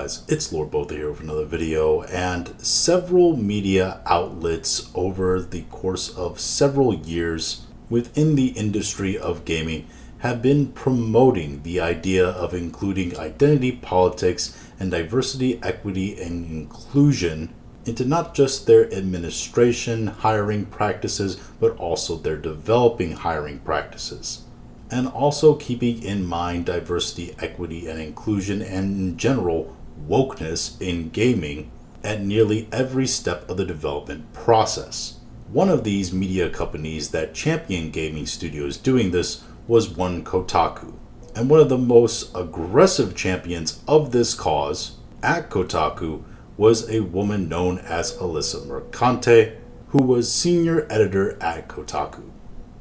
guys, it's Lord Botha here with another video, and several media outlets over the course of several years within the industry of gaming have been promoting the idea of including identity politics and diversity, equity, and inclusion into not just their administration hiring practices, but also their developing hiring practices. And also keeping in mind diversity, equity, and inclusion, and in general, wokeness in gaming at nearly every step of the development process. One of these media companies that championed gaming studios doing this was one Kotaku. And one of the most aggressive champions of this cause at Kotaku was a woman known as Alyssa Mercante, who was senior editor at Kotaku.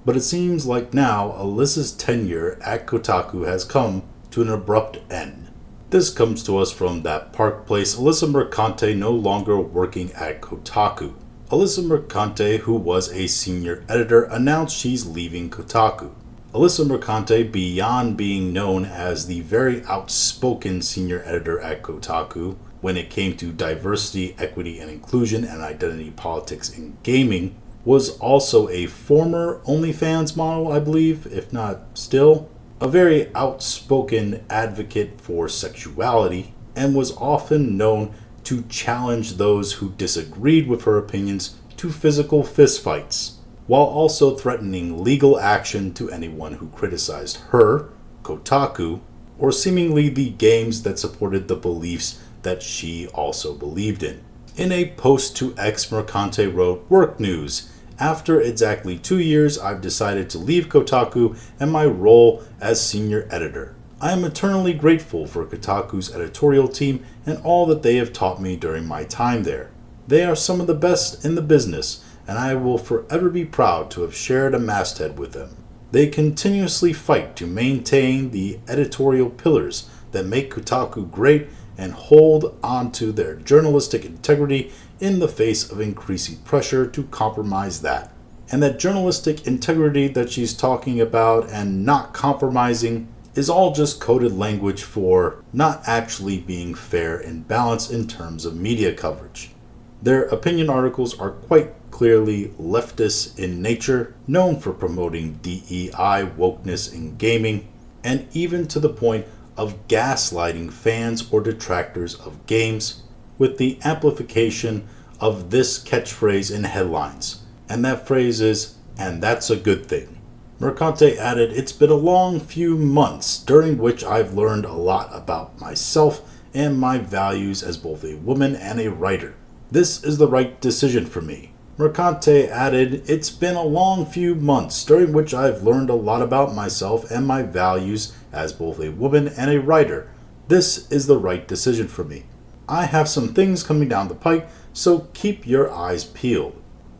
But it seems like now Alyssa's tenure at Kotaku has come to an abrupt end. This comes to us from that Park Place Alyssa Mercante no longer working at Kotaku. Alyssa Mercante, who was a senior editor, announced she's leaving Kotaku. Alyssa Mercante, beyond being known as the very outspoken senior editor at Kotaku when it came to diversity, equity, and inclusion and identity politics in gaming, was also a former OnlyFans model, I believe, if not still, a very outspoken advocate for sexuality, and was often known to challenge those who disagreed with her opinions to physical fistfights, while also threatening legal action to anyone who criticized her, Kotaku, or seemingly the games that supported the beliefs that she also believed in. In a post to X, Mercante wrote, "Work news. After exactly 2 years, I've decided to leave Kotaku and my role as senior editor. I am eternally grateful for Kotaku's editorial team and all that they have taught me during my time there. They are some of the best in the business, and I will forever be proud to have shared a masthead with them. They continuously fight to maintain the editorial pillars that make Kotaku great and hold onto their journalistic integrity in the face of increasing pressure to compromise that." And that journalistic integrity that she's talking about and not compromising is all just coded language for not actually being fair and balanced in terms of media coverage. Their opinion articles are quite clearly leftist in nature, known for promoting DEI wokeness in gaming, and even to the point of gaslighting fans or detractors of games with the amplification of this catchphrase in headlines. And that phrase is, "and that's a good thing." Mercante added, "It's been a long few months during which I've learned a lot about myself and my values as both a woman and a writer. This is the right decision for me." Mercante added, "It's been a long few months during which I've learned a lot about myself and my values as both a woman and a writer. This is the right decision for me. I have some things coming down the pike, so keep your eyes peeled."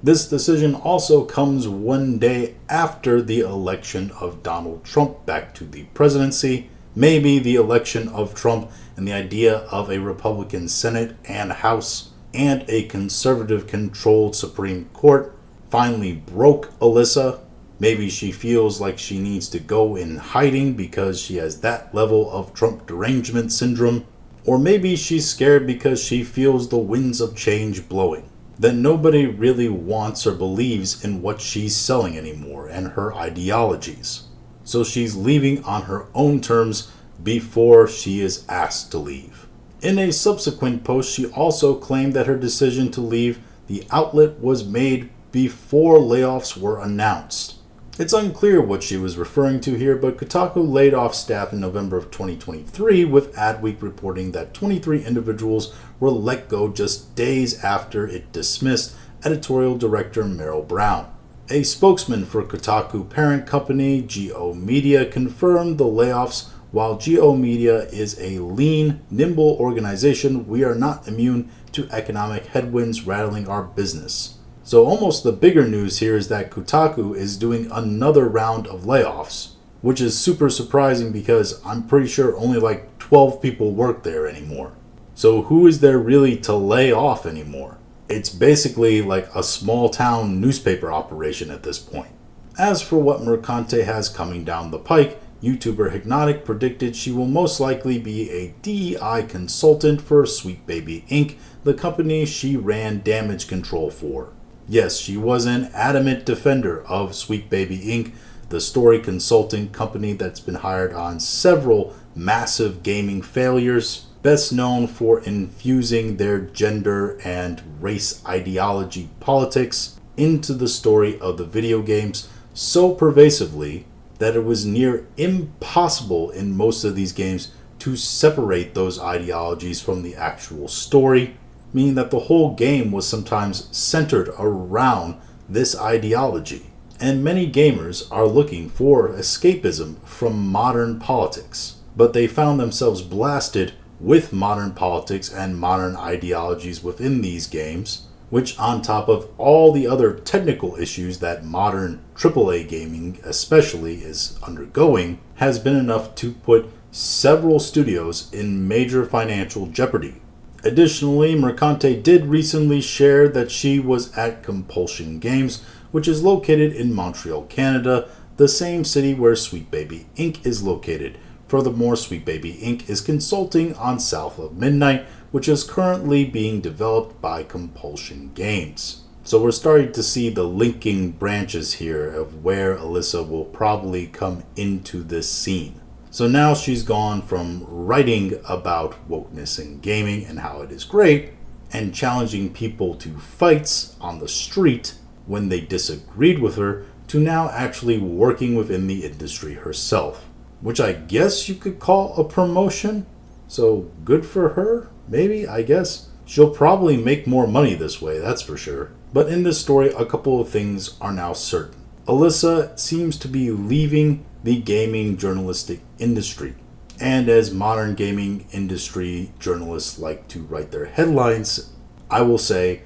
This decision also comes one day after the election of Donald Trump back to the presidency, maybe the election of Trump and the idea of a Republican Senate and House and a conservative-controlled Supreme Court finally broke Alyssa. Maybe she feels like she needs to go in hiding because she has that level of Trump derangement syndrome. Or maybe she's scared because she feels the winds of change blowing, that nobody really wants or believes in what she's selling anymore and her ideologies. So she's leaving on her own terms before she is asked to leave. In a subsequent post, she also claimed that her decision to leave the outlet was made before layoffs were announced. It's unclear what she was referring to here, but Kotaku laid off staff in November of 2023, with Adweek reporting that 23 individuals were let go just days after it dismissed editorial director Meryl Brown. A spokesman for Kotaku parent company GO Media confirmed the layoffs. While GO Media is a lean, nimble organization, we are not immune to economic headwinds rattling our business. So almost the bigger news here is that Kotaku is doing another round of layoffs, which is super surprising because I'm pretty sure only like 12 people work there anymore. So who is there really to lay off anymore? It's basically like a small town newspaper operation at this point. As for what Mercante has coming down the pike, YouTuber Hypnotic predicted she will most likely be a DEI consultant for Sweet Baby Inc., the company she ran damage control for. Yes, she was an adamant defender of Sweet Baby Inc., the story consulting company that's been hired on several massive gaming failures, best known for infusing their gender and race ideology politics into the story of the video games so pervasively that it was near impossible in most of these games to separate those ideologies from the actual story, meaning that the whole game was sometimes centered around this ideology. And many gamers are looking for escapism from modern politics, but they found themselves blasted with modern politics and modern ideologies within these games, which on top of all the other technical issues that modern AAA gaming especially is undergoing, has been enough to put several studios in major financial jeopardy. Additionally, Mercante did recently share that she was at Compulsion Games, which is located in Montreal, Canada, the same city where Sweet Baby Inc. is located. Furthermore, Sweet Baby Inc. is consulting on South of Midnight, which is currently being developed by Compulsion Games. So we're starting to see the linking branches here of where Alyssa will probably come into this scene. So now she's gone from writing about wokeness in gaming and how it is great, and challenging people to fights on the street when they disagreed with her, to now actually working within the industry herself, which I guess you could call a promotion. So good for her, maybe, I guess. She'll probably make more money this way, that's for sure. But in this story, a couple of things are now certain. Alyssa seems to be leaving the gaming journalistic industry. And as modern gaming industry journalists like to write their headlines, I will say,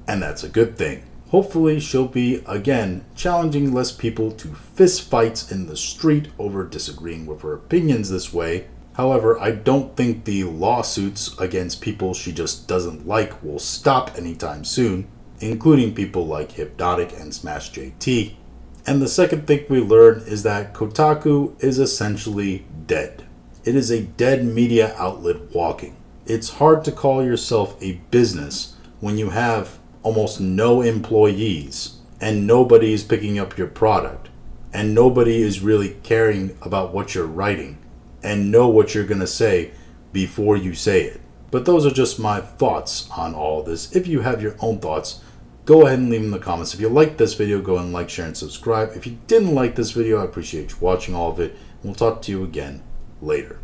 and that's a good thing. Hopefully she'll be, again, challenging less people to fist fights in the street over disagreeing with her opinions this way. However, I don't think the lawsuits against people she just doesn't like will stop anytime soon, including people like Hypnotic and Smash JT. And the second thing we learn is that Kotaku is essentially dead. It is a dead media outlet walking. It's hard to call yourself a business when you have almost no employees and nobody is picking up your product and nobody is really caring about what you're writing and know what you're going to say before you say it. But those are just my thoughts on all this. If you have your own thoughts, go ahead and leave them in the comments. If you liked this video, go ahead and like, share, and subscribe. If you didn't like this video, I appreciate you watching all of it. We'll talk to you again later.